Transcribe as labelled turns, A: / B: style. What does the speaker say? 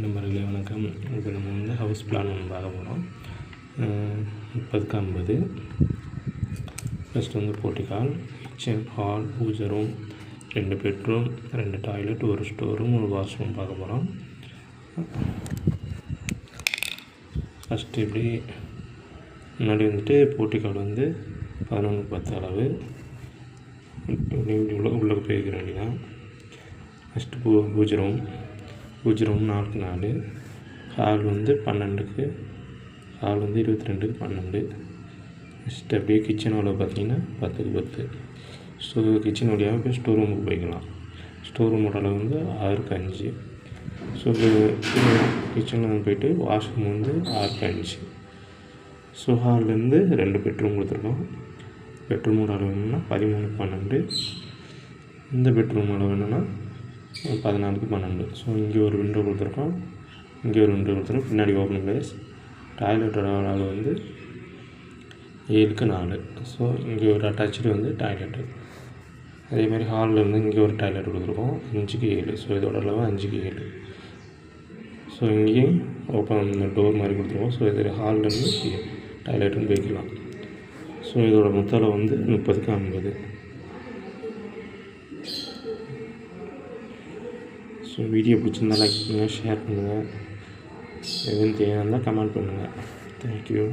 A: நண்பர்களே வணக்கம். இப்போ நம்ம வந்து ஹவுஸ் பிளான் ஒன்று பார்க்க போகிறோம். 30x50. ஃபஸ்ட்டு வந்து போர்ட்டிகால், கிச்சன், ஹால், பூஜை room, 2 bedroom, 2 toilet, 1 store room, 1 washroom பார்க்க போகிறோம். ஃபஸ்ட்டு இப்படி முன்னாடி வந்துட்டு போர்ட்டிகால் வந்து 11x10 அளவு இப்படி உள்ளே போய்க்கிற வேண்டியதான். ஃபஸ்ட்டு பூஜை ரூம் 4x4. ஹால் வந்து 12க்கு, ஹால் வந்து 22x12. நெக்ஸ்ட் அப்படியே கிச்சன் அளவு பார்த்திங்கன்னா 10x10. ஸோ கிச்சன் வழியாக போய் ஸ்டோர் ரூமுக்கு போய்க்கலாம். ஸ்டோர் ரூமோட அளவு வந்து 6x5. ஸோ கிச்சனில் போய்ட்டு வாஷ்ரூம் வந்து 6x5. ஸோ ஹால்லேருந்து 2 பெட்ரூம் கொடுத்துருக்கோம். பெட்ரூமோட அளவு என்னென்னா 13x12. இந்த பெட்ரூம் அளவு என்னென்னா 14x12. ஸோ இங்கே ஒரு விண்டோ கொடுத்துருக்கோம், இங்கே ஒரு விண்டோ கொடுத்துருக்கோம், பின்னாடி ஓப்பன் பிளேஸ். டாய்லெட்டோட அளவு வந்து 7x4. ஸோ இங்கே ஒரு அட்டாச்சு வந்து டாய்லெட்டு. அதேமாதிரி ஹாலில் வந்து இங்கே ஒரு டாய்லெட் கொடுத்துருக்கோம் 5x7. ஸோ இதோட அளவு 5x7. ஸோ இங்கேயும் ஓப்பன் டோர் மாதிரி கொடுத்துருக்கோம். ஸோ இது ஹால்லேருந்து டாய்லெட்டுன்னு போய்க்கலாம். ஸோ இதோட மொத்த அளவு வந்து 30x50. ஸோ வீடியோ பிடிச்சிருந்தா லைக் பண்ணுங்கள், ஷேர் பண்ணுங்கள். எதுவும் தேவையாக இருந்தால் கமெண்ட் பண்ணுங்கள். தேங்க்யூ.